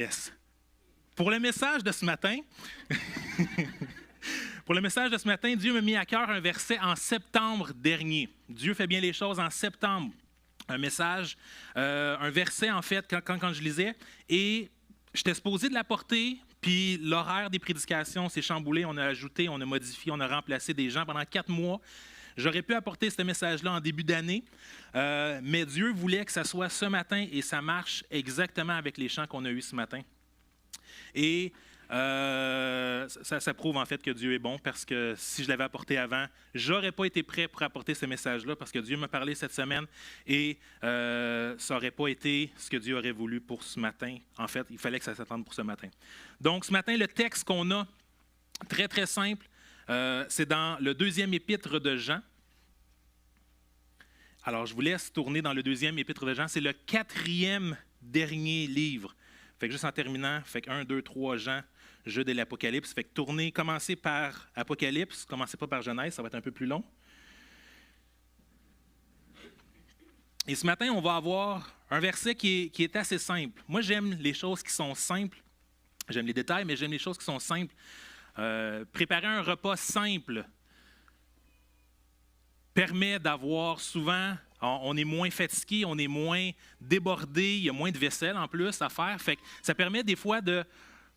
Yes. Pour le message de ce matin, Dieu m'a mis à cœur un verset en septembre dernier. Dieu fait bien les choses en septembre. Un message, un verset en fait, quand je lisais, et j'étais supposé de l'apporter, puis l'horaire des prédications s'est chamboulé, on a ajouté, on a modifié, on a remplacé des gens pendant 4 mois. J'aurais pu apporter ce message-là en début d'année, mais Dieu voulait que ça soit ce matin et ça marche exactement avec les chants qu'on a eus ce matin. Et ça prouve en fait que Dieu est bon parce que si je l'avais apporté avant, j'aurais pas été prêt pour apporter ce message-là parce que Dieu m'a parlé cette semaine et ça n'aurait pas été ce que Dieu aurait voulu pour ce matin. En fait, il fallait que ça s'attende pour ce matin. Donc ce matin, le texte qu'on a, très très simple, c'est dans le 2e épître de Jean. Alors je vous laisse tourner dans le 2e épître de Jean. C'est le 4e dernier livre. Fait que juste en terminant, fait que 1, 2, 3 Jean, jeu de l'Apocalypse. Fait que tournez, commencez par Apocalypse, commencez pas par Genèse, ça va être un peu plus long. Et ce matin, on va avoir un verset qui est assez simple. Moi, j'aime les choses qui sont simples. J'aime les détails, mais j'aime les choses qui sont simples. Préparer un repas simple permet d'avoir souvent... On est moins fatigué, on est moins débordé, il y a moins de vaisselle en plus à faire. Fait que ça permet des fois de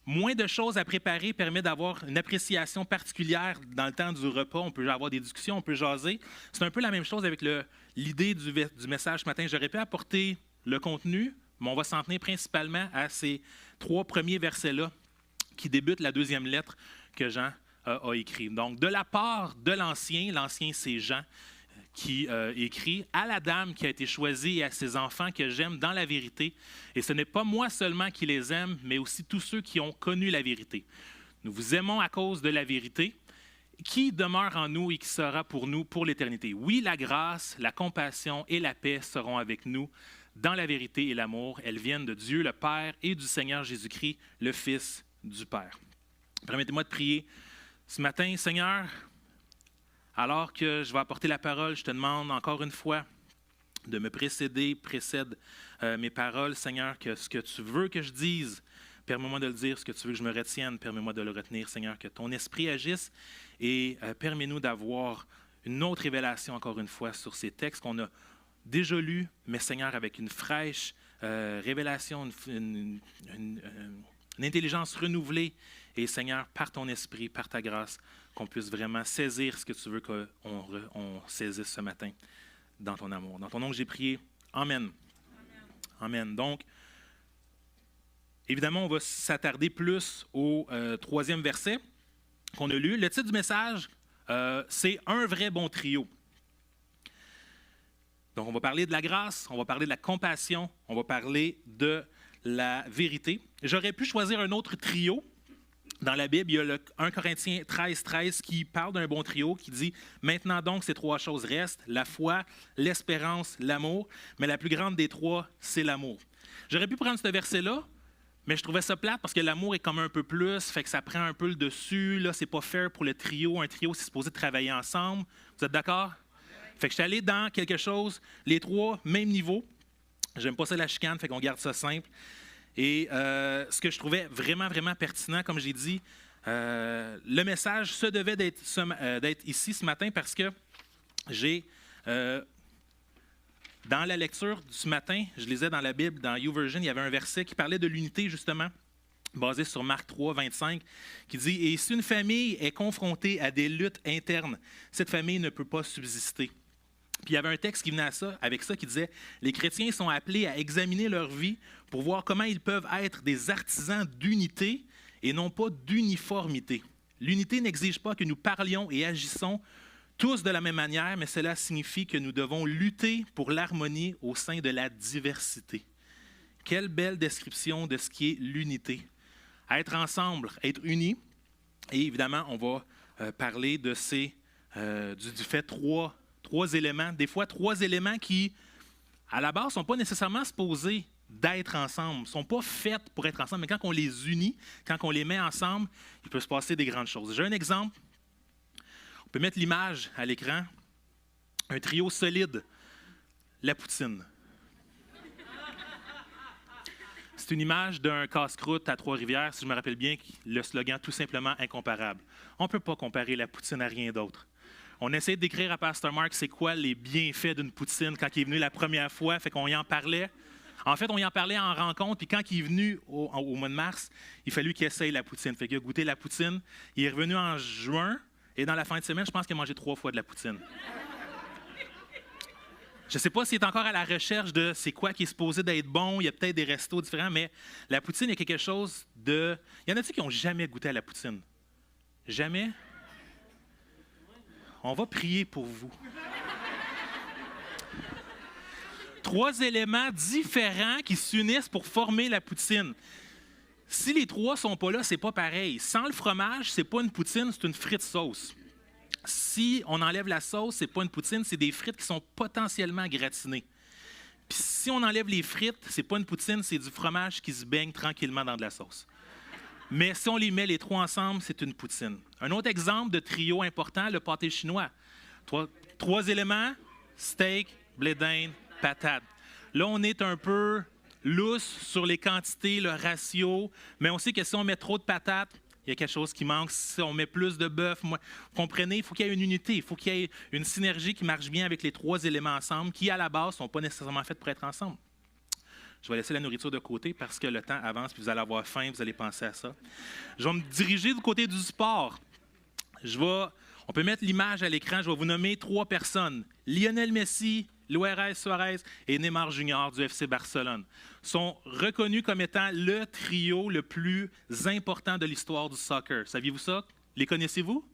moins de choses à préparer, permet d'avoir une appréciation particulière dans le temps du repas. On peut avoir des discussions, on peut jaser. C'est un peu la même chose avec l'idée du message ce matin. J'aurais pu apporter le contenu, mais on va s'en tenir principalement à ces 3 premiers versets-là qui débutent la 2e lettre que Jean a écrite. Donc, de la part de l'Ancien c'est Jean, qui écrit « À la dame qui a été choisie et à ses enfants que j'aime dans la vérité. Et ce n'est pas moi seulement qui les aime, mais aussi tous ceux qui ont connu la vérité. Nous vous aimons à cause de la vérité, qui demeure en nous et qui sera pour nous pour l'éternité. Oui, la grâce, la compassion et la paix seront avec nous dans la vérité et l'amour. Elles viennent de Dieu le Père et du Seigneur Jésus-Christ, le Fils du Père. » Permettez-moi de prier ce matin. Seigneur, alors que je vais apporter la parole, je te demande encore une fois de me précéder, précède mes paroles, Seigneur, que ce que tu veux que je dise, permets-moi de le dire, ce que tu veux que je me retienne, permets-moi de le retenir, Seigneur, que ton esprit agisse et permets-nous d'avoir une autre révélation, encore une fois, sur ces textes qu'on a déjà lus, mais Seigneur, avec une fraîche révélation, une intelligence renouvelée, et Seigneur, par ton esprit, par ta grâce, qu'on puisse vraiment saisir ce que tu veux qu'on saisisse ce matin dans ton amour. Dans ton nom que j'ai prié. Amen. Amen. Donc, évidemment, on va s'attarder plus au 3e verset qu'on a lu. Le titre du message, c'est « Un vrai bon trio ». Donc, on va parler de la grâce, on va parler de la compassion, on va parler de la vérité. J'aurais pu choisir un autre trio. Dans la Bible, il y a le 1 Corinthiens 13 qui parle d'un bon trio, qui dit « Maintenant donc, ces 3 choses restent, la foi, l'espérance, l'amour, mais la plus grande des 3, c'est l'amour. » J'aurais pu prendre ce verset-là, mais je trouvais ça plate parce que l'amour est comme un peu plus, fait que ça prend un peu le dessus. Là, c'est pas fair pour le trio. Un trio, c'est supposé travailler ensemble. Vous êtes d'accord? Fait que je suis allé dans quelque chose, les 3, même niveau. J'aime pas ça la chicane, fait qu'on garde ça simple. Et ce que je trouvais vraiment, vraiment pertinent, comme j'ai dit, le message se devait d'être ici ce matin parce que j'ai, dans la lecture du ce matin, je lisais dans la Bible, dans YouVersion, il y avait un verset qui parlait de l'unité, justement, basé sur Marc 3, 25, qui dit « Et si une famille est confrontée à des luttes internes, cette famille ne peut pas subsister. » Puis il y avait un texte qui venait avec ça qui disait « Les chrétiens sont appelés à examiner leur vie pour voir comment ils peuvent être des artisans d'unité et non pas d'uniformité. L'unité n'exige pas que nous parlions et agissons tous de la même manière, mais cela signifie que nous devons lutter pour l'harmonie au sein de la diversité. » Quelle belle description de ce qui est l'unité. Être ensemble, être unis. Et évidemment, on va parler de du fait 3 éléments, des fois 3 éléments qui, à la base, ne sont pas nécessairement supposés d'être ensemble, ne sont pas faits pour être ensemble, mais quand on les unit, quand on les met ensemble, il peut se passer des grandes choses. J'ai un exemple. On peut mettre l'image à l'écran. Un trio solide, la poutine. C'est une image d'un casse-croûte à Trois-Rivières, si je me rappelle bien, le slogan tout simplement incomparable. On ne peut pas comparer la poutine à rien d'autre. On essaie de décrire à Pasteur Mark c'est quoi les bienfaits d'une poutine quand il est venu la première fois, fait qu'on y en parlait. En fait, on y en parlait en rencontre, puis quand il est venu au mois de mars, il fallut qu'il essaye la poutine. Fait qu'il a goûté la poutine. Il est revenu en juin, et dans la fin de semaine, je pense qu'il a mangé 3 fois de la poutine. Je ne sais pas s'il est encore à la recherche de c'est quoi qui est supposé d'être bon. Il y a peut-être des restos différents, mais la poutine, il y a quelque chose de... Il y en a-t-il qui n'ont jamais goûté à la poutine? Jamais? On va prier pour vous. 3 éléments différents qui s'unissent pour former la poutine. Si les 3 ne sont pas là, c'est pas pareil. Sans le fromage, c'est pas une poutine, c'est une frite sauce. Si on enlève la sauce, c'est pas une poutine, c'est des frites qui sont potentiellement gratinées. Puis si on enlève les frites, c'est pas une poutine, c'est du fromage qui se baigne tranquillement dans de la sauce. Mais si on les met les 3 ensemble, c'est une poutine. Un autre exemple de trio important, le pâté chinois. 3 éléments, steak, blé d'Inde, patate. Là, on est un peu lousse sur les quantités, le ratio, mais on sait que si on met trop de patates, il y a quelque chose qui manque. Si on met plus de bœuf, comprenez, il faut qu'il y ait une unité, il faut qu'il y ait une synergie qui marche bien avec les 3 éléments ensemble, qui, à la base, ne sont pas nécessairement faits pour être ensemble. Je vais laisser la nourriture de côté parce que le temps avance, puis vous allez avoir faim, vous allez penser à ça. Je vais me diriger du côté du sport. On peut mettre l'image à l'écran, je vais vous nommer 3 personnes. Lionel Messi, Luis Suarez et Neymar Junior du FC Barcelone sont reconnus comme étant le trio le plus important de l'histoire du soccer. Saviez-vous ça? Les connaissez-vous?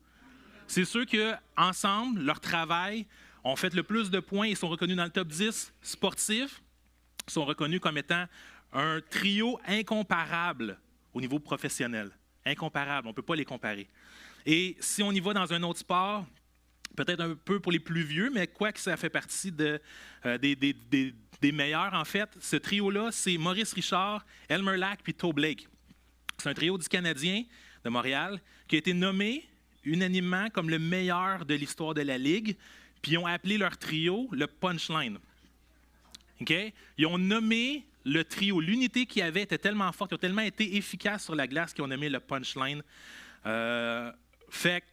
C'est sûr qu'ensemble, leur travail ont fait le plus de points et sont reconnus dans le top 10 sportif. Ils sont reconnus comme étant un trio incomparable au niveau professionnel. Incomparable, on ne peut pas les comparer. Et si on y va dans un autre sport, peut-être un peu pour les plus vieux, mais quoi que ça fait partie des meilleurs, en fait, ce trio-là, c'est Maurice Richard, Elmer Lack puis Toe Blake. C'est un trio du Canadien de Montréal qui a été nommé unanimement comme le meilleur de l'histoire de la Ligue, puis ils ont appelé leur trio le Punchline. Okay? Ils ont nommé le trio. L'unité qu'il y avait était tellement forte, ils ont tellement été efficaces sur la glace qu'ils ont nommé le Punchline. Fait que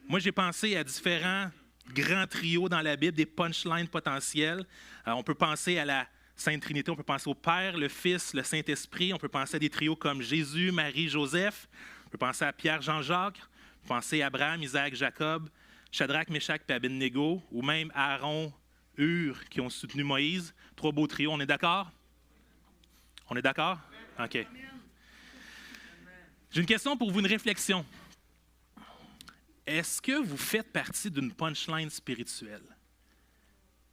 moi, j'ai pensé à différents grands trios dans la Bible, des punchlines potentiels. On peut penser à la Sainte Trinité, on peut penser au Père, le Fils, le Saint-Esprit. On peut penser à des trios comme Jésus, Marie, Joseph. On peut penser à Pierre, Jean-Jacques. On peut penser à Abraham, Isaac, Jacob, Shadrach, Meshach et Abednego, ou même Aaron, Hur, qui ont soutenu Moïse. 3 beaux trios. On est d'accord? On est d'accord? OK. J'ai une question pour vous, une réflexion. Est-ce que vous faites partie d'une punchline spirituelle?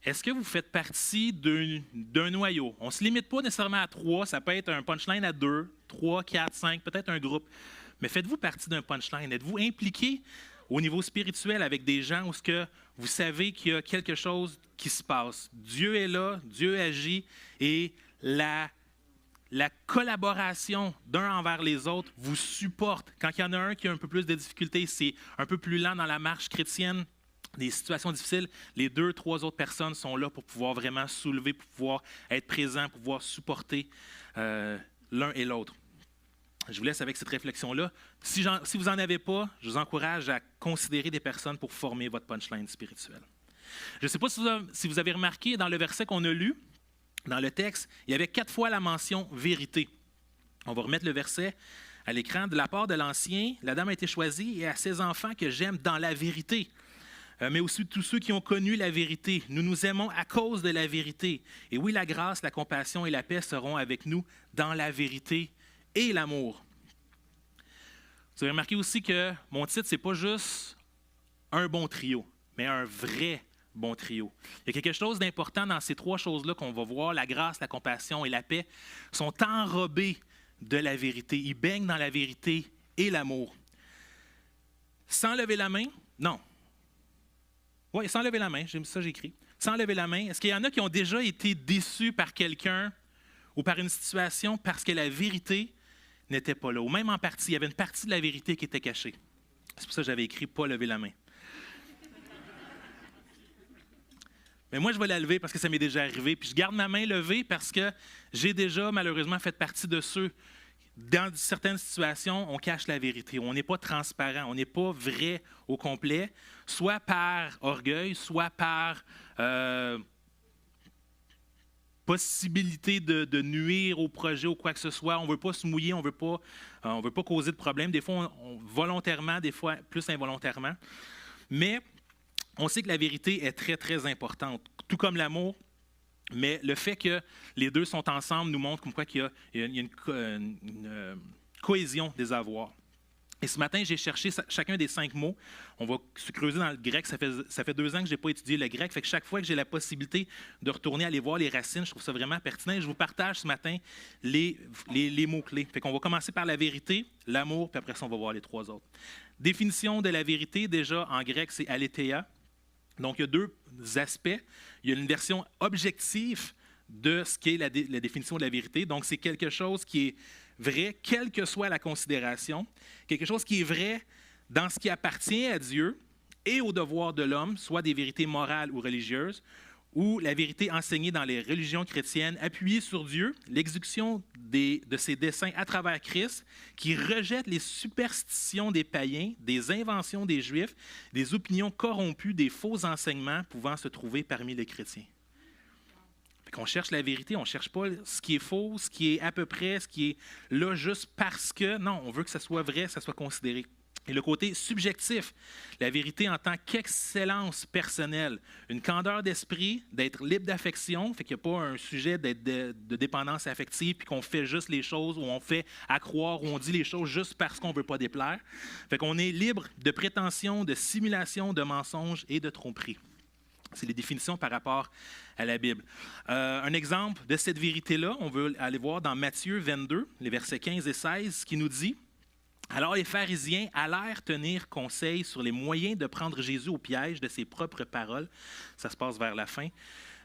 Est-ce que vous faites partie d'un noyau? On ne se limite pas nécessairement à 3, ça peut être un punchline à 2, 3, 4, 5, peut-être un groupe. Mais faites-vous partie d'un punchline? Êtes-vous impliqué au niveau spirituel avec des gens où vous savez qu'il y a quelque chose qui se passe? Dieu est là, Dieu agit et la collaboration d'un envers les autres vous supporte. Quand il y en a un qui a un peu plus de difficultés, c'est un peu plus lent dans la marche chrétienne, des situations difficiles, les 2, 3 autres personnes sont là pour pouvoir vraiment soulever, pour pouvoir être présents, pour pouvoir supporter l'un et l'autre. Je vous laisse avec cette réflexion-là. Si vous n'en avez pas, je vous encourage à considérer des personnes pour former votre punchline spirituelle. Je ne sais pas si vous avez remarqué dans le verset qu'on a lu, dans le texte, il y avait 4 fois la mention « vérité ». On va remettre le verset à l'écran. De la part de l'Ancien, la dame a été choisie et à ses enfants que j'aime dans la vérité. Mais aussi tous ceux qui ont connu la vérité. Nous nous aimons à cause de la vérité. Et oui, la grâce, la compassion et la paix seront avec nous dans la vérité et l'amour. Vous avez remarqué aussi que mon titre, ce n'est pas juste un bon trio, mais un vrai bon trio. Il y a quelque chose d'important dans ces 3 choses-là qu'on va voir, la grâce, la compassion et la paix, sont enrobés de la vérité. Ils baignent dans la vérité et l'amour. Sans lever la main, non. Oui, sans lever la main, ça j'ai écrit. Sans lever la main, est-ce qu'il y en a qui ont déjà été déçus par quelqu'un ou par une situation parce que la vérité n'était pas là? Ou même en partie, il y avait une partie de la vérité qui était cachée. C'est pour ça que j'avais écrit « pas lever la main ». Mais moi, je vais la lever parce que ça m'est déjà arrivé. Puis je garde ma main levée parce que j'ai déjà, malheureusement, fait partie de ceux. Dans certaines situations, on cache la vérité. On n'est pas transparent. On n'est pas vrai au complet, soit par orgueil, soit par possibilité de nuire au projet ou quoi que ce soit. On ne veut pas se mouiller, on ne veut pas causer de problème. Des fois, volontairement, des fois plus involontairement. Mais on sait que la vérité est très, très importante, tout comme l'amour. Mais le fait que les deux sont ensemble nous montre comme quoi qu'il y a une cohésion des avoirs. Et ce matin, j'ai cherché chacun des 5 mots. On va se creuser dans le grec. Ça fait 2 ans que je n'ai pas étudié le grec. Fait que chaque fois que j'ai la possibilité de retourner aller voir les racines, je trouve ça vraiment pertinent. Je vous partage ce matin les mots-clés. Fait qu'on va commencer par la vérité, l'amour, puis après ça, on va voir les 3 autres. Définition de la vérité, déjà en grec, c'est aletheia. Donc, il y a 2 aspects. Il y a une version objective de ce qu'est la définition de la vérité. Donc, c'est quelque chose qui est vrai, quelle que soit la considération, quelque chose qui est vrai dans ce qui appartient à Dieu et au devoir de l'homme, soit des vérités morales ou religieuses, ou la vérité enseignée dans les religions chrétiennes, appuyée sur Dieu, l'exécution de ses desseins à travers Christ, qui rejette les superstitions des païens, des inventions des Juifs, des opinions corrompues, des faux enseignements pouvant se trouver parmi les chrétiens. On cherche la vérité, on ne cherche pas ce qui est faux, ce qui est à peu près, ce qui est là juste parce que, non, on veut que ça soit vrai, que ça soit considéré. Et le côté subjectif, la vérité en tant qu'excellence personnelle, une candeur d'esprit, d'être libre d'affection, fait qu'il n'y a pas un sujet de dépendance affective, puis qu'on fait juste les choses, ou on fait à croire, ou on dit les choses juste parce qu'on ne veut pas déplaire. Fait qu'on est libre de prétention, de simulation, de mensonge et de tromperie. C'est les définitions par rapport à la Bible. Un exemple de cette vérité-là, on veut aller voir dans Matthieu 22, les versets 15 et 16, qui nous dit « Alors les pharisiens allèrent tenir conseil sur les moyens de prendre Jésus au piège de ses propres paroles. » Ça se passe vers la fin,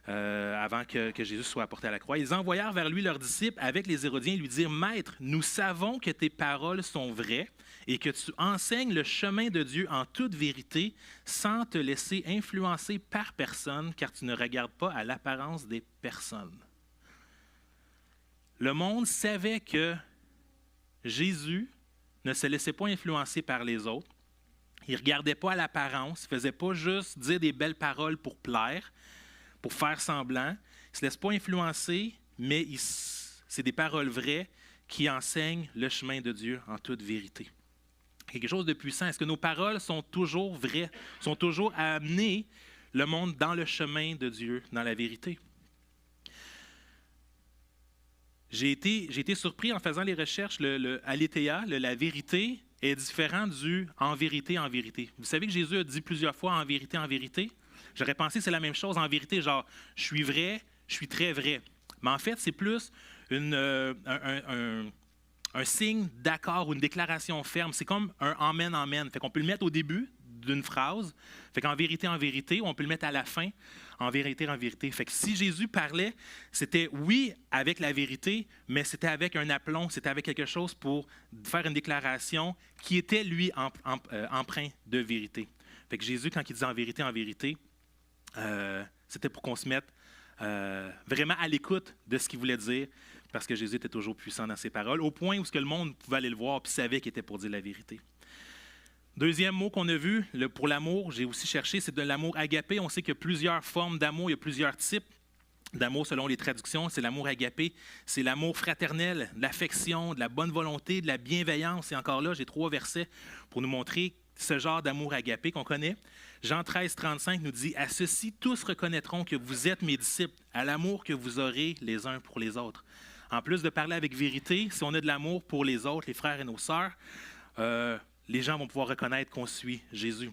avant que Jésus soit apporté à la croix. Ils envoyèrent vers lui leurs disciples avec les Hérodiens et lui dirent « Maître, nous savons que tes paroles sont vraies, et que tu enseignes le chemin de Dieu en toute vérité sans te laisser influencer par personne, car tu ne regardes pas à l'apparence des personnes. » Le monde savait que Jésus ne se laissait pas influencer par les autres. Il ne regardait pas à l'apparence, il ne faisait pas juste dire des belles paroles pour plaire, pour faire semblant. Il ne se laisse pas influencer, mais c'est des paroles vraies qui enseignent le chemin de Dieu en toute vérité. Quelque chose de puissant. Est-ce que nos paroles sont toujours vraies, sont toujours à amener le monde dans le chemin de Dieu, dans la vérité? J'ai été surpris en faisant les recherches. Le aletheia, la vérité, est différent du en vérité, en vérité. Vous savez que Jésus a dit plusieurs fois en vérité, en vérité. J'aurais pensé que c'est la même chose en vérité, genre je suis vrai, je suis très vrai. Mais en fait, c'est plus un signe d'accord ou une déclaration ferme. C'est comme un « amen, amen ». Fait qu'on peut le mettre au début d'une phrase. Fait qu'en vérité, ou on peut le mettre à la fin, en vérité, en vérité. Fait que si Jésus parlait, c'était oui avec la vérité, mais c'était avec un aplomb, c'était avec quelque chose pour faire une déclaration qui était, lui, empreint de vérité. Fait que Jésus, quand il disait en vérité, c'était pour qu'on se mette vraiment à l'écoute de ce qu'il voulait dire, parce que Jésus était toujours puissant dans ses paroles, au point où le monde pouvait aller le voir et savait qu'il était pour dire la vérité. Deuxième mot qu'on a vu pour l'amour, j'ai aussi cherché, c'est de l'amour agapé. On sait qu'il y a plusieurs formes d'amour, il y a plusieurs types d'amour selon les traductions. C'est l'amour agapé, c'est l'amour fraternel, de l'affection, de la bonne volonté, de la bienveillance. Et encore là, j'ai 3 versets pour nous montrer ce genre d'amour agapé qu'on connaît. Jean 13, 35 nous dit « À ceci, tous reconnaîtront que vous êtes mes disciples, à l'amour que vous aurez les uns pour les autres. » En plus de parler avec vérité, si on a de l'amour pour les autres, les frères et nos sœurs, les gens vont pouvoir reconnaître qu'on suit Jésus.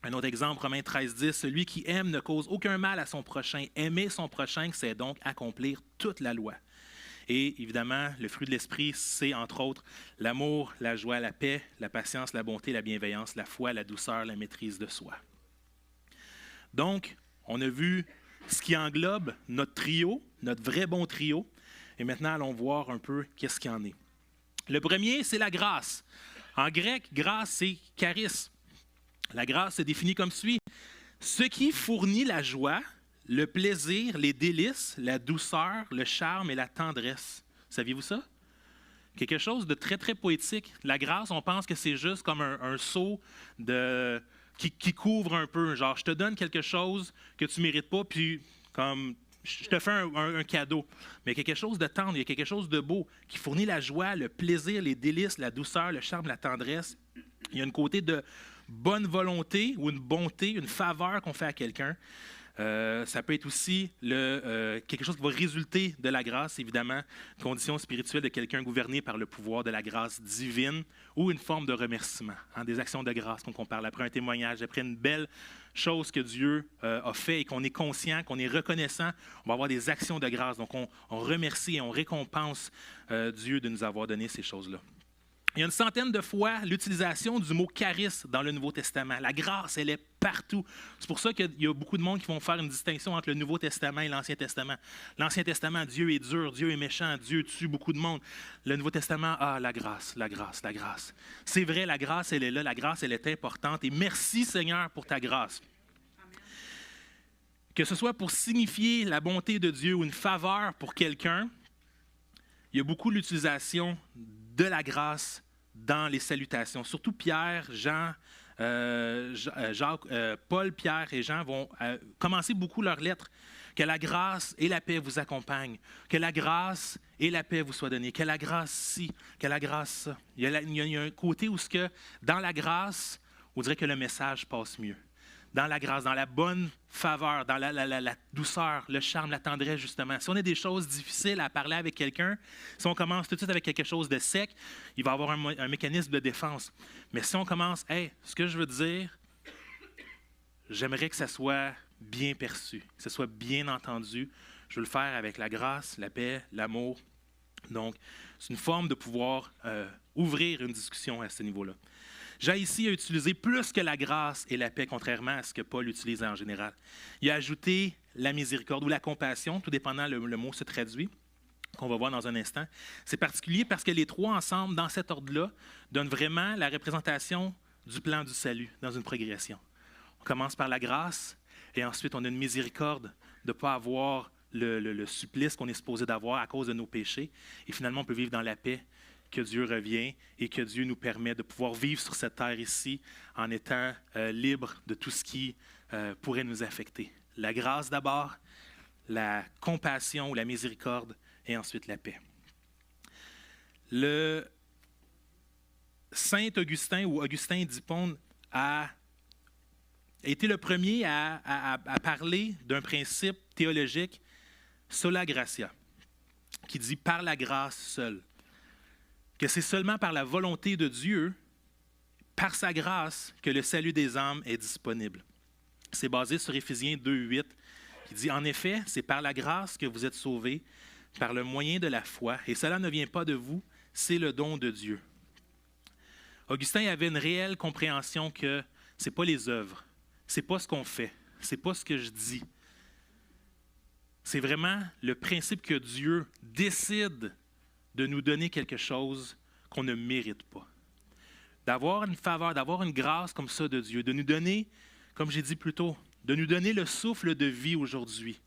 Un autre exemple, Romains 13, 10, « Celui qui aime ne cause aucun mal à son prochain. Aimer son prochain, c'est donc accomplir toute la loi. » Et évidemment, le fruit de l'esprit, c'est entre autres l'amour, la joie, la paix, la patience, la bonté, la bienveillance, la foi, la douceur, la maîtrise de soi. Donc, on a vu ce qui englobe notre trio, notre vrai bon trio. Et maintenant, allons voir un peu qu'est-ce qu'il y en est. Le premier, c'est la grâce. En grec, grâce, c'est charis. La grâce se définit comme suit. Ce qui fournit la joie, le plaisir, les délices, la douceur, le charme et la tendresse. Saviez-vous ça? Quelque chose de très, très poétique. La grâce, on pense que c'est juste comme un seau qui couvre un peu. Genre, je te donne quelque chose que tu ne mérites pas, puis comme je te fais un cadeau. Mais il y a quelque chose de tendre, il y a quelque chose de beau qui fournit la joie, le plaisir, les délices, la douceur, le charme, la tendresse. Il y a un côté de bonne volonté ou une bonté, une faveur qu'on fait à quelqu'un. Ça peut être aussi quelque chose qui va résulter de la grâce, évidemment, condition spirituelle de quelqu'un gouverné par le pouvoir de la grâce divine ou une forme de remerciement, des actions de grâce qu'on parle après un témoignage, après une belle chose que Dieu a fait et qu'on est conscient, qu'on est reconnaissant, on va avoir des actions de grâce. Donc, on remercie et on récompense Dieu de nous avoir donné ces choses-là. Il y a une centaine de fois l'utilisation du mot charisme dans le Nouveau Testament. La grâce, elle est partout. C'est pour ça qu'il y a beaucoup de monde qui vont faire une distinction entre le Nouveau Testament et l'Ancien Testament. L'Ancien Testament, Dieu est dur, Dieu est méchant, Dieu tue beaucoup de monde. Le Nouveau Testament, la grâce, la grâce, la grâce. C'est vrai, la grâce, elle est là, la grâce, elle est importante. Et merci Seigneur pour ta grâce. Que ce soit pour signifier la bonté de Dieu ou une faveur pour quelqu'un, il y a beaucoup l'utilisation de la grâce dans les salutations. Surtout Pierre, Jean, Jacques, Paul, Pierre et Jean vont commencer beaucoup leurs lettres. Que la grâce et la paix vous accompagnent. Que la grâce et la paix vous soient données. Que la grâce ci, que la grâce ça. Il y a un côté où dans la grâce, on dirait que le message passe mieux. Dans la grâce, dans la bonne faveur, dans la douceur, le charme, la tendresse, justement. Si on a des choses difficiles à parler avec quelqu'un, si on commence tout de suite avec quelque chose de sec, il va y avoir un mécanisme de défense. Mais si on commence, ce que je veux dire, j'aimerais que ça soit bien perçu, que ça soit bien entendu. Je veux le faire avec la grâce, la paix, l'amour. Donc, c'est une forme de pouvoir ouvrir une discussion à ce niveau-là. Jean ici a utilisé plus que la grâce et la paix, contrairement à ce que Paul utilisait en général. Il a ajouté la miséricorde ou la compassion, tout dépendant le mot se traduit, qu'on va voir dans un instant. C'est particulier parce que les trois ensemble, dans cet ordre-là, donnent vraiment la représentation du plan du salut dans une progression. On commence par la grâce et ensuite on a une miséricorde de ne pas avoir le supplice qu'on est supposé d'avoir à cause de nos péchés. Et finalement, on peut vivre dans la paix, que Dieu revient et que Dieu nous permet de pouvoir vivre sur cette terre ici en étant libre de tout ce qui pourrait nous affecter. La grâce d'abord, la compassion ou la miséricorde et ensuite la paix. Le Saint Augustin ou Augustin d'Hippone a été le premier à parler d'un principe théologique, sola gratia, qui dit par la grâce seule. Que c'est seulement par la volonté de Dieu, par sa grâce, que le salut des âmes est disponible. C'est basé sur Éphésiens 2,8, qui dit « En effet, c'est par la grâce que vous êtes sauvés, par le moyen de la foi, et cela ne vient pas de vous, c'est le don de Dieu. » Augustin avait une réelle compréhension que ce n'est pas les œuvres, ce n'est pas ce qu'on fait, ce n'est pas ce que je dis. C'est vraiment le principe que Dieu décide de nous donner quelque chose qu'on ne mérite pas. D'avoir une faveur, d'avoir une grâce comme ça de Dieu, de nous donner, comme j'ai dit plus tôt, de nous donner le souffle de vie aujourd'hui,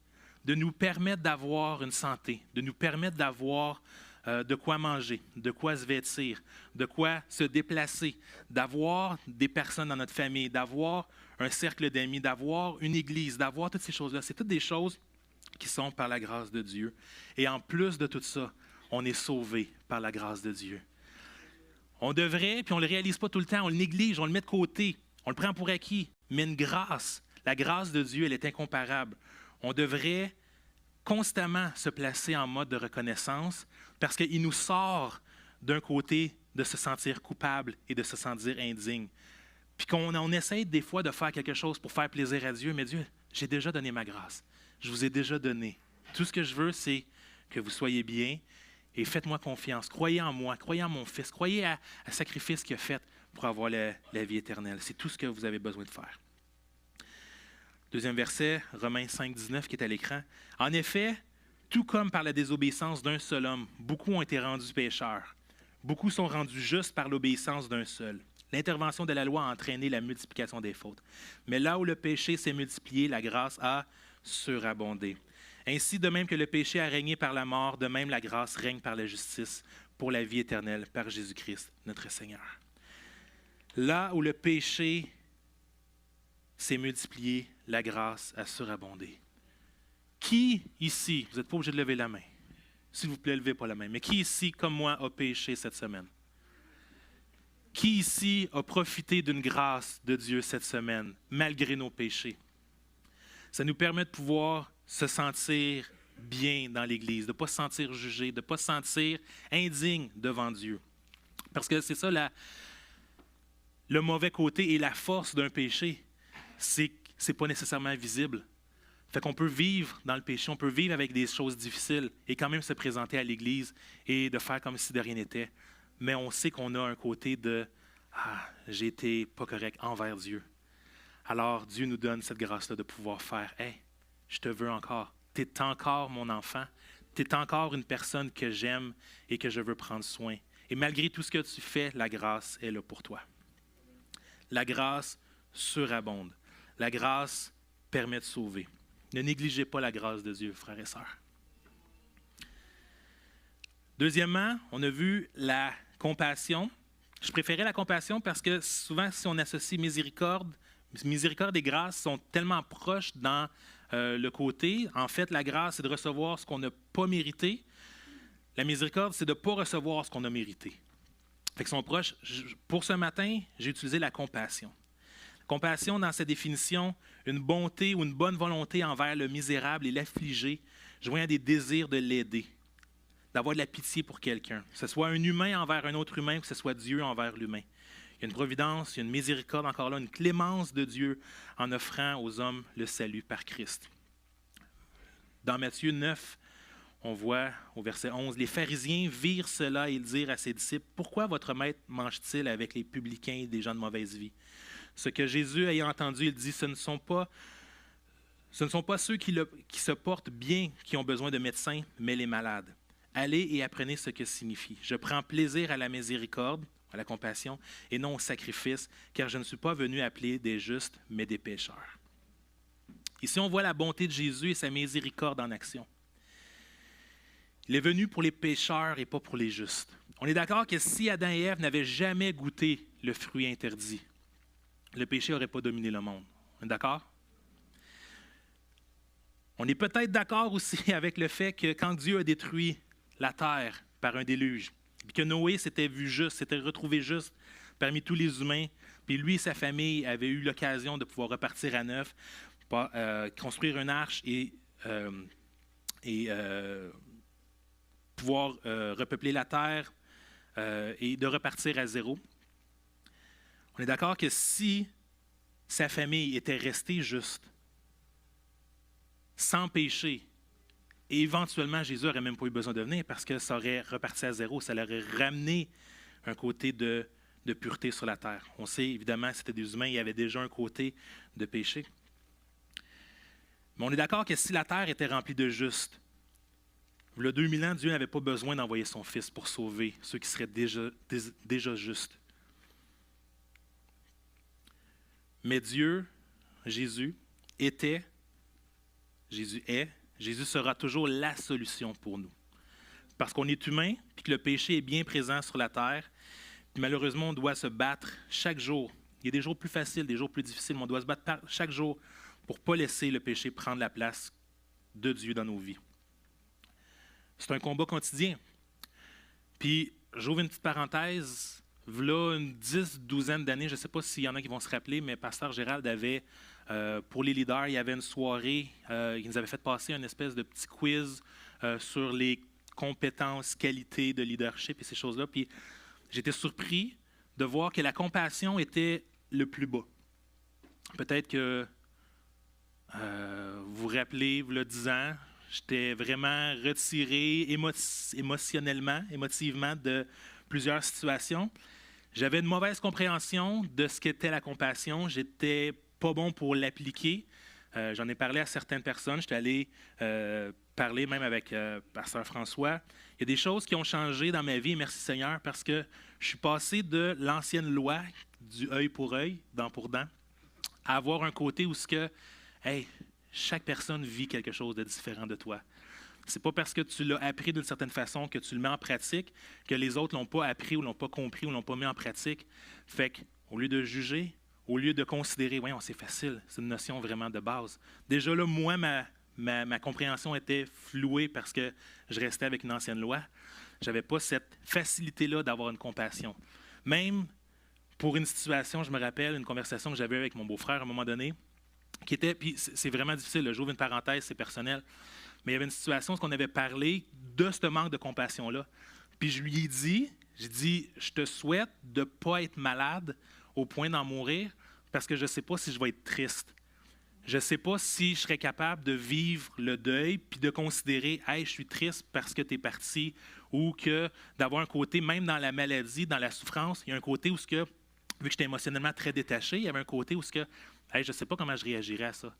de nous permettre d'avoir une santé, de nous permettre d'avoir de quoi manger, de quoi se vêtir, de quoi se déplacer, d'avoir des personnes dans notre famille, d'avoir un cercle d'amis, d'avoir une église, d'avoir toutes ces choses-là. C'est toutes des choses qui sont par la grâce de Dieu. Et en plus de tout ça, on est sauvé par la grâce de Dieu. On devrait, puis on ne le réalise pas tout le temps, on le néglige, on le met de côté, on le prend pour acquis. Mais une grâce, la grâce de Dieu, elle est incomparable. On devrait constamment se placer en mode de reconnaissance parce qu'il nous sort d'un côté de se sentir coupable et de se sentir indigne. Puis qu'on essaie des fois de faire quelque chose pour faire plaisir à Dieu, mais Dieu, j'ai déjà donné ma grâce. Je vous ai déjà donné. Tout ce que je veux, c'est que vous soyez bien. Et faites-moi confiance. Croyez en moi. Croyez en mon Fils. Croyez à sacrifice qu'il a fait pour avoir la vie éternelle. C'est tout ce que vous avez besoin de faire. Deuxième verset, Romains 5, 19, qui est à l'écran. En effet, tout comme par la désobéissance d'un seul homme, beaucoup ont été rendus pécheurs. Beaucoup sont rendus justes par l'obéissance d'un seul. L'intervention de la loi a entraîné la multiplication des fautes. Mais là où le péché s'est multiplié, la grâce a surabondé. Ainsi, de même que le péché a régné par la mort, de même la grâce règne par la justice pour la vie éternelle par Jésus-Christ, notre Seigneur. Là où le péché s'est multiplié, la grâce a surabondé. Qui ici, vous n'êtes pas obligé de lever la main, s'il vous plaît, levez pas la main, mais qui ici, comme moi, a péché cette semaine? Qui ici a profité d'une grâce de Dieu cette semaine, malgré nos péchés? Ça nous permet de pouvoir se sentir bien dans l'Église, de ne pas se sentir jugé, de ne pas se sentir indigne devant Dieu. Parce que c'est ça le mauvais côté et la force d'un péché, c'est que ce n'est pas nécessairement visible. Fait qu'on peut vivre dans le péché, on peut vivre avec des choses difficiles et quand même se présenter à l'Église et de faire comme si de rien n'était. Mais on sait qu'on a un côté de « Ah, j'ai été pas correct envers Dieu ». Alors Dieu nous donne cette grâce-là de pouvoir faire « Hey, je te veux encore. Tu es encore mon enfant. Tu es encore une personne que j'aime et que je veux prendre soin. Et malgré tout ce que tu fais, la grâce est là pour toi. » La grâce surabonde. La grâce permet de sauver. Ne négligez pas la grâce de Dieu, frères et sœurs. Deuxièmement, on a vu la compassion. Je préférais la compassion parce que souvent, si on associe miséricorde et grâce sont tellement proches dans le côté. En fait, la grâce, c'est de recevoir ce qu'on n'a pas mérité. La miséricorde, c'est de ne pas recevoir ce qu'on a mérité. Fait qu'ils sont proches. Pour ce matin, j'ai utilisé la compassion. Compassion, dans sa définition, une bonté ou une bonne volonté envers le misérable et l'affligé, joignant des désirs de l'aider, d'avoir de la pitié pour quelqu'un, que ce soit un humain envers un autre humain, que ce soit Dieu envers l'humain. Il y a une providence, il y a une miséricorde, encore là, une clémence de Dieu en offrant aux hommes le salut par Christ. Dans Matthieu 9, on voit au verset 11, « Les pharisiens virent cela et ils dirent à ses disciples, « Pourquoi votre maître mange-t-il avec les publicains et des gens de mauvaise vie? » Ce que Jésus ayant entendu, il dit, « Ce ne sont pas ceux qui se portent bien qui ont besoin de médecins, mais les malades. Allez et apprenez ce que signifie. Je prends plaisir à la miséricorde, à la compassion, et non au sacrifice, car je ne suis pas venu appeler des justes, mais des pécheurs. » Ici, on voit la bonté de Jésus et sa miséricorde en action. Il est venu pour les pécheurs et pas pour les justes. On est d'accord que si Adam et Ève n'avaient jamais goûté le fruit interdit, le péché n'aurait pas dominé le monde. On est d'accord? On est peut-être d'accord aussi avec le fait que quand Dieu a détruit la terre par un déluge, puis que Noé s'était vu juste, s'était retrouvé juste parmi tous les humains, puis lui et sa famille avaient eu l'occasion de pouvoir repartir à neuf, construire une arche et pouvoir repeupler la terre et de repartir à zéro. On est d'accord que si sa famille était restée juste, sans péché, et éventuellement Jésus n'aurait même pas eu besoin de venir parce que ça aurait reparti à zéro, ça l'aurait ramené un côté de pureté sur la terre. On sait évidemment que c'était des humains, il y avait déjà un côté de péché. Mais on est d'accord que si la terre était remplie de justes, il y a 2000 ans, Dieu n'avait pas besoin d'envoyer son Fils pour sauver ceux qui seraient déjà justes. Mais Dieu, Jésus est, Jésus sera toujours la solution pour nous. Parce qu'on est humain, puis que le péché est bien présent sur la terre, puis malheureusement, on doit se battre chaque jour. Il y a des jours plus faciles, des jours plus difficiles, mais on doit se battre chaque jour pour ne pas laisser le péché prendre la place de Dieu dans nos vies. C'est un combat quotidien. Puis, j'ouvre une petite parenthèse. V'là une 10-12 d'années, je ne sais pas s'il y en a qui vont se rappeler, mais Pasteur Gérald avait, pour les leaders, il y avait une soirée, il nous avait fait passer une espèce de petit quiz sur les compétences, qualités de leadership et ces choses-là. Puis j'étais surpris de voir que la compassion était le plus bas. Peut-être que vous vous rappelez, v'là 10 ans, j'étais vraiment retiré émotivement de plusieurs situations. J'avais une mauvaise compréhension de ce qu'était la compassion. J'étais pas bon pour l'appliquer. J'en ai parlé à certaines personnes. J'étais allé parler même avec Pasteur François. Il y a des choses qui ont changé dans ma vie, merci Seigneur, parce que je suis passé de l'ancienne loi du œil pour œil, dent pour dent, à avoir un côté où ce que, hey, chaque personne vit quelque chose de différent de toi. C'est pas parce que tu l'as appris d'une certaine façon que tu le mets en pratique que les autres l'ont pas appris ou l'ont pas compris ou l'ont pas mis en pratique. Fait qu'au lieu de juger, au lieu de considérer, voyons, c'est facile, c'est une notion vraiment de base. Déjà là, moi, ma compréhension était flouée parce que je restais avec une ancienne loi. Je n'avais pas cette facilité-là d'avoir une compassion. Même pour une situation, je me rappelle, une conversation que j'avais avec mon beau-frère à un moment donné, qui était, puis c'est vraiment difficile, là, j'ouvre une parenthèse, c'est personnel, mais il y avait une situation où on avait parlé de ce manque de compassion-là. Puis je lui ai dit, j'ai dit, je te souhaite de ne pas être malade au point d'en mourir parce que je ne sais pas si je vais être triste. Je ne sais pas si je serais capable de vivre le deuil puis de considérer « Hey, je suis triste parce que tu es parti » ou que d'avoir un côté, même dans la maladie, dans la souffrance, il y a un côté où, vu que j'étais émotionnellement très détaché, il y avait un côté où hey, je ne sais pas comment je réagirais à ça.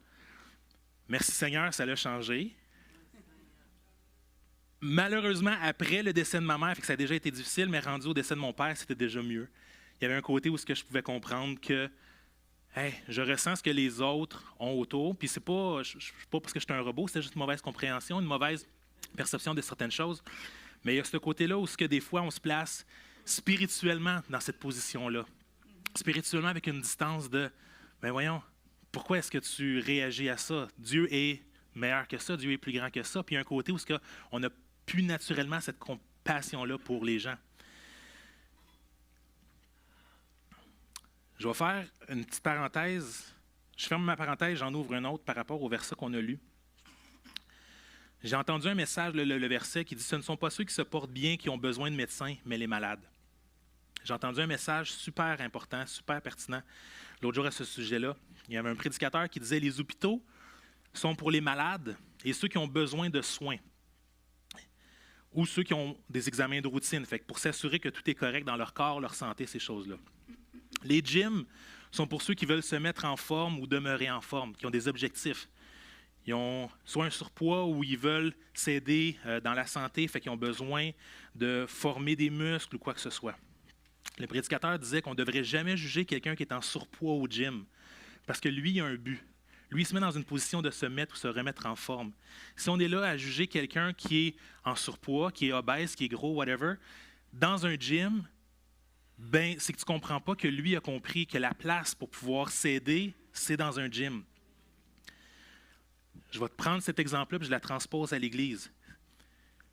Merci Seigneur, ça l'a changé. Malheureusement, après le décès de ma mère, ça a déjà été difficile, mais rendu au décès de mon père, c'était déjà mieux. Il y avait un côté où je pouvais comprendre que hey, je ressens ce que les autres ont autour, puis c'est pas, pas parce que je suis un robot, c'est juste une mauvaise compréhension, une mauvaise perception de certaines choses. Mais il y a ce côté-là où des fois on se place spirituellement dans cette position-là. Spirituellement avec une distance de, ben voyons, pourquoi est-ce que tu réagis à ça? Dieu est meilleur que ça, Dieu est plus grand que ça. Puis il y a un côté où on a plus naturellement cette compassion-là pour les gens. Je vais faire une petite parenthèse. Je ferme ma parenthèse, j'en ouvre une autre par rapport au verset qu'on a lu. J'ai entendu un message, le verset, qui dit « Ce ne sont pas ceux qui se portent bien qui ont besoin de médecins, mais les malades. » J'ai entendu un message super important, super pertinent l'autre jour à ce sujet-là. Il y avait un prédicateur qui disait « Les hôpitaux sont pour les malades et ceux qui ont besoin de soins. » Ou ceux qui ont des examens de routine, pour s'assurer que tout est correct dans leur corps, leur santé, ces choses-là. Les gyms sont pour ceux qui veulent se mettre en forme ou demeurer en forme, qui ont des objectifs. Ils ont soit un surpoids ou ils veulent s'aider dans la santé, qu'ils ont besoin de former des muscles ou quoi que ce soit. Le prédicateur disait qu'on ne devrait jamais juger quelqu'un qui est en surpoids au gym, parce que lui, il a un but. Lui, il se met dans une position de se mettre ou se remettre en forme. Si on est là à juger quelqu'un qui est en surpoids, qui est obèse, qui est gros, whatever, dans un gym, ben, c'est que tu ne comprends pas que lui a compris que la place pour pouvoir s'aider, c'est dans un gym. Je vais te prendre cet exemple-là et je la transpose à l'Église.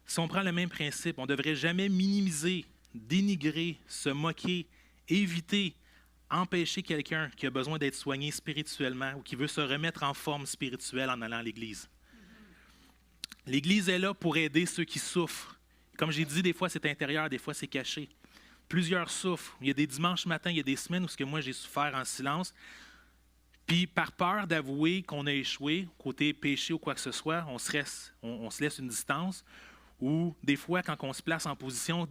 Si on prend le même principe, on ne devrait jamais minimiser, dénigrer, se moquer, éviter, empêcher quelqu'un qui a besoin d'être soigné spirituellement ou qui veut se remettre en forme spirituelle en allant à l'Église. L'Église est là pour aider ceux qui souffrent. Comme j'ai dit, des fois c'est intérieur, des fois c'est caché. Plusieurs souffrent. Il y a des dimanches matins, il y a des semaines où moi j'ai souffert en silence. Puis par peur d'avouer qu'on a échoué, côté péché ou quoi que ce soit, on se laisse une distance. Ou des fois, quand on se place en position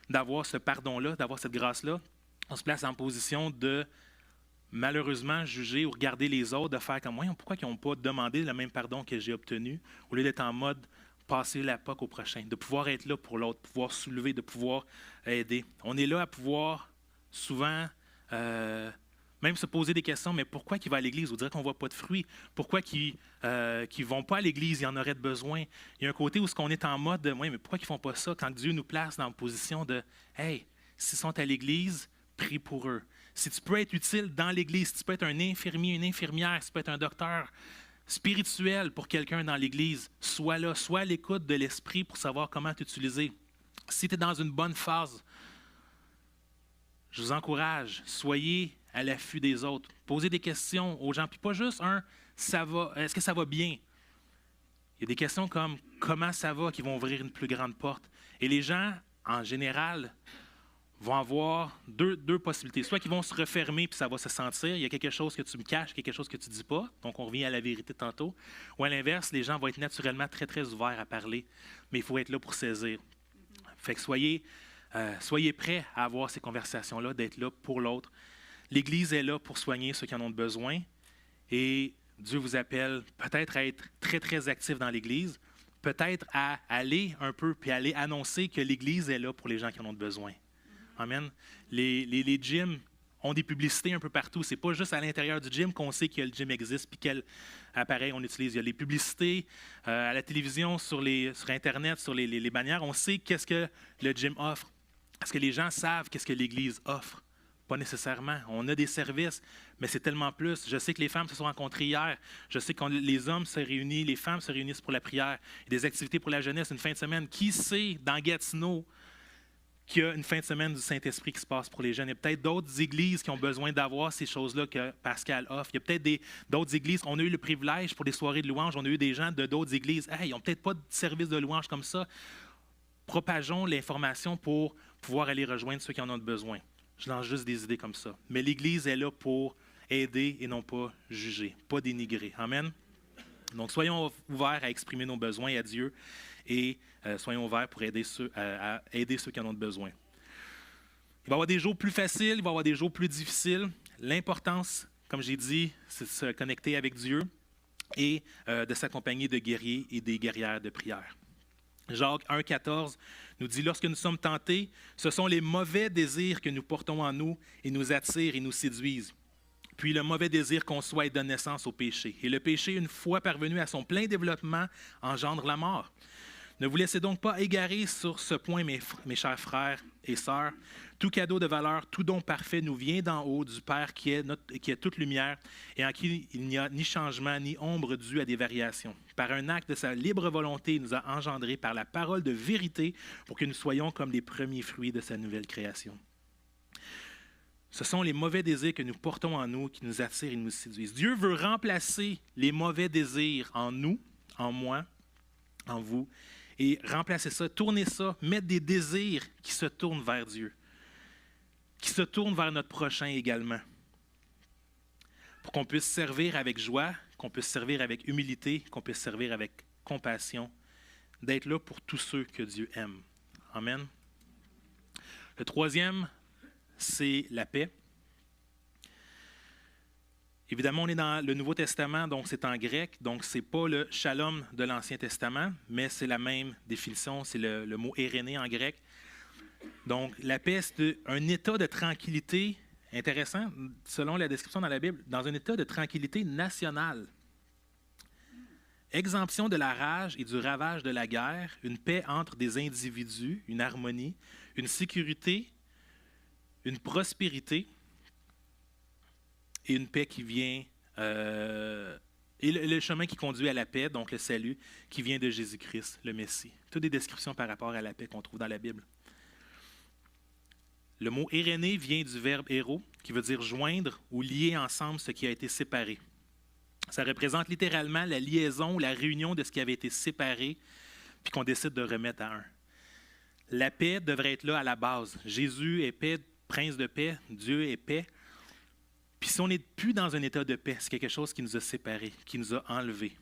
d'avoir ce pardon-là, d'avoir cette grâce-là, on se place en position de malheureusement juger ou regarder les autres, de faire comme moi, pourquoi ils n'ont pas demandé le même pardon que j'ai obtenu, au lieu d'être en mode passer la POC au prochain, de pouvoir être là pour l'autre, de pouvoir soulever, de pouvoir aider. On est là à pouvoir souvent même se poser des questions, mais pourquoi ils vont à l'église? On dirait qu'on ne voit pas de fruits. Pourquoi ils ne vont pas à l'église? Il y en aurait de besoin. Il y a un côté où on est en mode de, mais pourquoi ils ne font pas ça quand Dieu nous place dans une position de, hey, s'ils sont à l'église, prie pour eux. Si tu peux être utile dans l'église, si tu peux être un infirmier, une infirmière, si tu peux être un docteur spirituel pour quelqu'un dans l'église, sois là, sois à l'écoute de l'esprit pour savoir comment t'utiliser. Si tu es dans une bonne phase, je vous encourage, soyez à l'affût des autres. Posez des questions aux gens, puis pas juste ça va, est-ce que ça va bien? Il y a des questions comme comment ça va qui vont ouvrir une plus grande porte. Et les gens, en général, vont avoir deux possibilités. Soit qu'ils vont se refermer puis ça va se sentir, il y a quelque chose que tu me caches, quelque chose que tu ne dis pas, donc on revient à la vérité tantôt. Ou à l'inverse, les gens vont être naturellement très, très ouverts à parler, mais il faut être là pour saisir. Fait que soyez prêts à avoir ces conversations-là, d'être là pour l'autre. L'Église est là pour soigner ceux qui en ont besoin et Dieu vous appelle peut-être à être très, très actif dans l'Église, peut-être à aller un peu puis aller annoncer que l'Église est là pour les gens qui en ont besoin. Amen. Les gyms, ont des publicités un peu partout. Ce n'est pas juste à l'intérieur du gym qu'on sait que le gym existe et quel appareil on utilise. Il y a les publicités à la télévision, sur Internet, sur les bannières. On sait qu'est-ce que le gym offre. Est-ce que les gens savent qu'est-ce que l'Église offre? Pas nécessairement. On a des services, mais c'est tellement plus. Je sais que les femmes se sont rencontrées hier. Je sais que les hommes se réunissent, les femmes se réunissent pour la prière. Il y a des activités pour la jeunesse, une fin de semaine. Qui sait, dans Gatineau, qu'il y a une fin de semaine du Saint-Esprit qui se passe pour les jeunes? Il y a peut-être d'autres églises qui ont besoin d'avoir ces choses-là que Pascal offre. Il y a peut-être d'autres églises. On a eu le privilège pour des soirées de louange. On a eu des gens de d'autres églises. Hey, ils n'ont peut-être pas de service de louange comme ça. Propageons l'information pour pouvoir aller rejoindre ceux qui en ont besoin. Je lance juste des idées comme ça. Mais l'Église est là pour aider et non pas juger, pas dénigrer. Amen? Donc, soyons ouverts à exprimer nos besoins à Dieu et soyons ouverts pour aider à aider ceux qui en ont besoin. Il va y avoir des jours plus faciles, il va y avoir des jours plus difficiles. L'importance, comme j'ai dit, c'est de se connecter avec Dieu et de s'accompagner de guerriers et des guerrières de prière. Jacques 1,14 nous dit « Lorsque nous sommes tentés, ce sont les mauvais désirs que nous portons en nous et nous attirent et nous séduisent. Puis le mauvais désir conçoit et donne naissance au péché. Et le péché, une fois parvenu à son plein développement, engendre la mort. Ne vous laissez donc pas égarer sur ce point, mes chers frères et sœurs. Tout cadeau de valeur, tout don parfait nous vient d'en haut du Père qui est toute lumière et en qui il n'y a ni changement ni ombre due à des variations. Par un acte de sa libre volonté, il nous a engendrés par la parole de vérité pour que nous soyons comme les premiers fruits de sa nouvelle création. » Ce sont les mauvais désirs que nous portons en nous qui nous attirent et nous séduisent. Dieu veut remplacer les mauvais désirs en nous, en moi, en vous, et remplacer ça, tourner ça, mettre des désirs qui se tournent vers Dieu, qui se tournent vers notre prochain également, pour qu'on puisse servir avec joie, qu'on puisse servir avec humilité, qu'on puisse servir avec compassion, d'être là pour tous ceux que Dieu aime. Amen. Le troisième, c'est la paix. Évidemment, on est dans le Nouveau Testament, donc c'est en grec, donc ce n'est pas le shalom de l'Ancien Testament, mais c'est la même définition, c'est le mot éréné en grec. Donc, la paix, c'est un état de tranquillité, intéressant, selon la description dans la Bible, dans un état de tranquillité nationale. Exemption de la rage et du ravage de la guerre, une paix entre des individus, une harmonie, une sécurité, une prospérité et une paix qui vient, et le chemin qui conduit à la paix, donc le salut, qui vient de Jésus-Christ, le Messie. Toutes des descriptions par rapport à la paix qu'on trouve dans la Bible. Le mot « éréné » vient du verbe « héros », qui veut dire « joindre » ou « lier ensemble ce qui a été séparé ». Ça représente littéralement la liaison, la réunion de ce qui avait été séparé, puis qu'on décide de remettre à un. La paix devrait être là à la base. Jésus est paix, prince de paix, Dieu est paix. Puis si on n'est plus dans un état de paix, c'est quelque chose qui nous a séparés, qui nous a enlevés,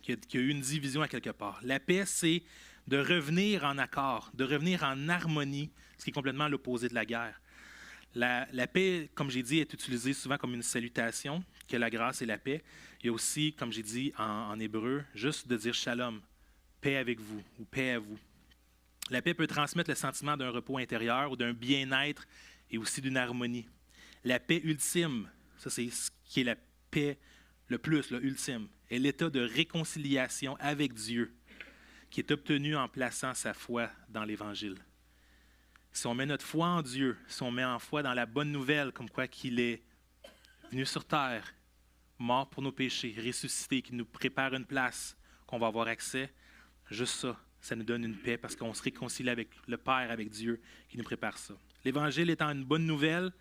qui a eu une division à quelque part. La paix, c'est de revenir en accord, de revenir en harmonie, ce qui est complètement l'opposé de la guerre. La paix, comme j'ai dit, est utilisée souvent comme une salutation, que la grâce et la paix. Il y a aussi, comme j'ai dit en hébreu, juste de dire shalom, paix avec vous ou paix à vous. La paix peut transmettre le sentiment d'un repos intérieur ou d'un bien-être et aussi d'une harmonie. La paix ultime, ça c'est ce qui est la paix le plus, ultime, est l'état de réconciliation avec Dieu qui est obtenu en plaçant sa foi dans l'Évangile. Si on met notre foi en Dieu, si on met en foi dans la bonne nouvelle, comme quoi qu'il est venu sur terre, mort pour nos péchés, ressuscité, qui nous prépare une place, qu'on va avoir accès, juste ça, ça nous donne une paix parce qu'on se réconcilie avec le Père, avec Dieu, qui nous prépare ça. L'Évangile étant une bonne nouvelle,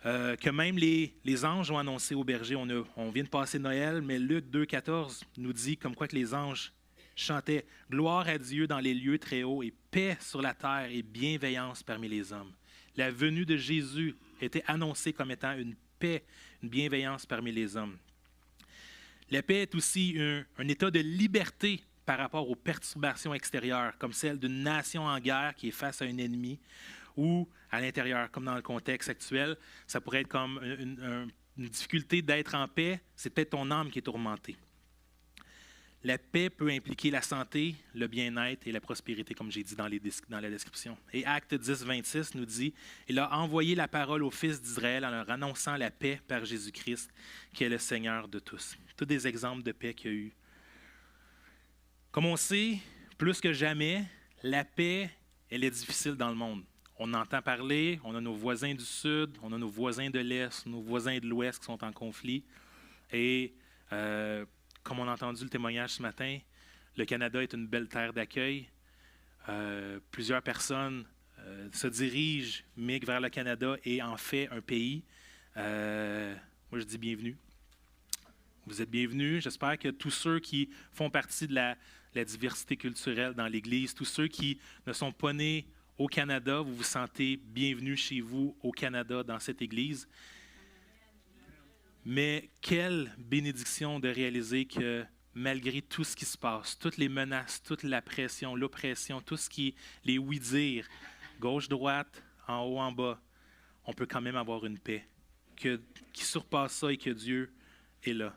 que même les anges ont annoncé aux bergers. On vient de passer Noël, mais Luc 2,14 nous dit comme quoi que les anges chantaient « Gloire à Dieu dans les lieux très hauts et paix sur la terre et bienveillance parmi les hommes ». La venue de Jésus était annoncée comme étant une paix, une bienveillance parmi les hommes. La paix est aussi un état de liberté par rapport aux perturbations extérieures, comme celle d'une nation en guerre qui est face à un ennemi, ou à l'intérieur, comme dans le contexte actuel, ça pourrait être comme une difficulté d'être en paix, c'est peut-être ton âme qui est tourmentée. La paix peut impliquer la santé, le bien-être et la prospérité, comme j'ai dit dans la description. Et Acte 10, 26 nous dit « Il a envoyé la parole aux fils d'Israël en leur annonçant la paix par Jésus-Christ, qui est le Seigneur de tous. » Tous des exemples de paix qu'il y a eu. Comme on sait, plus que jamais, la paix, elle est difficile dans le monde. On entend parler, on a nos voisins du Sud, on a nos voisins de l'Est, nos voisins de l'Ouest qui sont en conflit. Et comme on a entendu le témoignage ce matin, le Canada est une belle terre d'accueil. Plusieurs personnes se dirigent, migrent vers le Canada et en fait un pays. Moi, je dis bienvenue. Vous êtes bienvenus. J'espère que tous ceux qui font partie de la diversité culturelle dans l'Église, tous ceux qui ne sont pas nés au Canada, vous vous sentez bienvenus chez vous au Canada dans cette Église. Mais quelle bénédiction de réaliser que malgré tout ce qui se passe, toutes les menaces, toute la pression, l'oppression, tout ce qui est les oui-dire, gauche, droite, en haut, en bas, on peut quand même avoir une paix qui surpasse ça et que Dieu est là.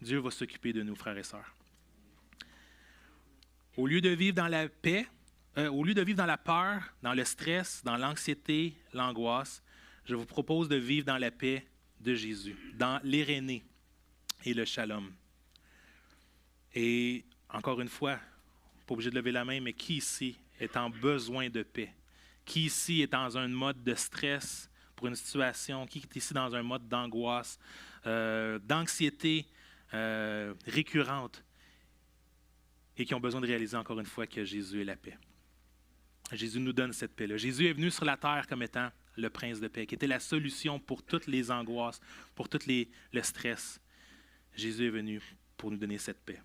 Dieu va s'occuper de nous, frères et sœurs. Au lieu de vivre dans la paix, au lieu de vivre dans la peur, dans le stress, dans l'anxiété, l'angoisse, je vous propose de vivre dans la paix de Jésus, dans l'irénée et le shalom. Et encore une fois, pas obligé de lever la main, mais qui ici est en besoin de paix? Qui ici est dans un mode de stress pour une situation? Qui est ici dans un mode d'angoisse, d'anxiété récurrente et qui ont besoin de réaliser encore une fois que Jésus est la paix? Jésus nous donne cette paix-là. Jésus est venu sur la terre comme étant le prince de paix, qui était la solution pour toutes les angoisses, pour tout le stress. Jésus est venu pour nous donner cette paix.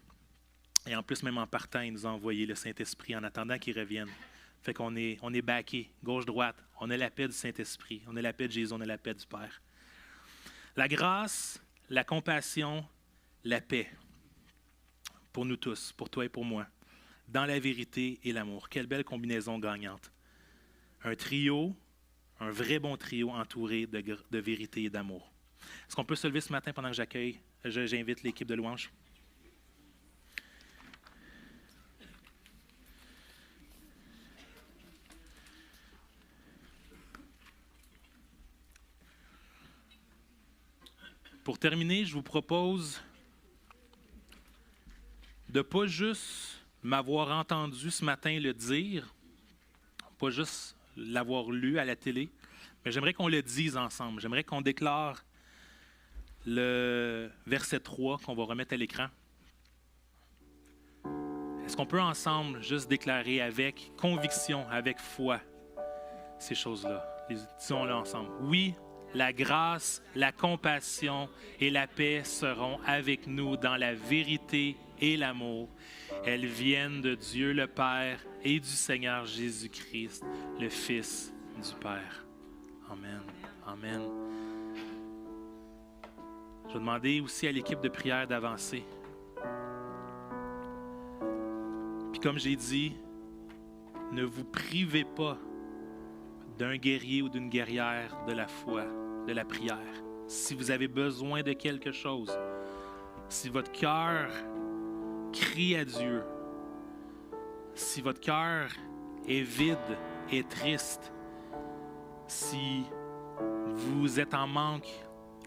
Et en plus, même en partant, il nous a envoyé le Saint-Esprit en attendant qu'il revienne. Fait qu'on est backé, gauche-droite. On a la paix du Saint-Esprit, on a la paix de Jésus, on a la paix du Père. La grâce, la compassion, la paix. Pour nous tous, pour toi et pour moi. Dans la vérité et l'amour. Quelle belle combinaison gagnante. Un trio, un vrai bon trio entouré de vérité et d'amour. Est-ce qu'on peut se lever ce matin pendant que j'invite l'équipe de louange? Pour terminer, je vous propose de ne pas juste m'avoir entendu ce matin le dire, pas juste l'avoir lu à la télé, mais j'aimerais qu'on le dise ensemble. J'aimerais qu'on déclare le verset 3 qu'on va remettre à l'écran. Est-ce qu'on peut ensemble juste déclarer avec conviction, avec foi, ces choses-là? Disons-le ensemble. Oui, la grâce, la compassion et la paix seront avec nous dans la vérité et l'amour. Elles viennent de Dieu le Père et du Seigneur Jésus-Christ, le Fils du Père. Amen. Amen. Je vais demander aussi à l'équipe de prière d'avancer. Puis comme j'ai dit, ne vous privez pas d'un guerrier ou d'une guerrière de la foi, de la prière. Si vous avez besoin de quelque chose, si votre cœur crie à Dieu, si votre cœur est vide et triste, si vous êtes en manque,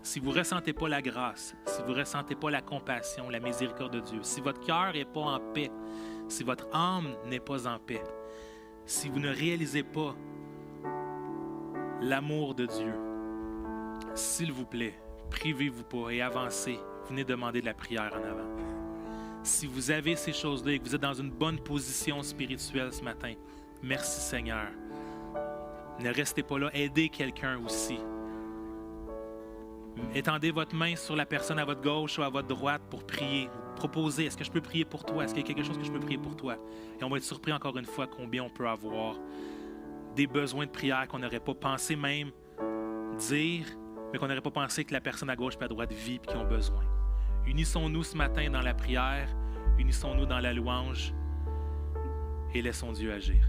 si vous ne ressentez pas la grâce, si vous ne ressentez pas la compassion, la miséricorde de Dieu, si votre cœur n'est pas en paix, si votre âme n'est pas en paix, si vous ne réalisez pas l'amour de Dieu, s'il vous plaît, privez-vous pas et avancez. Venez demander de la prière en avant. Si vous avez ces choses-là et que vous êtes dans une bonne position spirituelle ce matin, merci Seigneur. Ne restez pas là, aidez quelqu'un aussi. Étendez votre main sur la personne à votre gauche ou à votre droite pour prier. Proposez, est-ce que je peux prier pour toi? Est-ce qu'il y a quelque chose que je peux prier pour toi? Et on va être surpris encore une fois combien on peut avoir des besoins de prière qu'on n'aurait pas pensé même dire, mais qu'on n'aurait pas pensé que la personne à gauche et à droite vit et qui ont besoin. Unissons-nous ce matin dans la prière, unissons-nous dans la louange et laissons Dieu agir.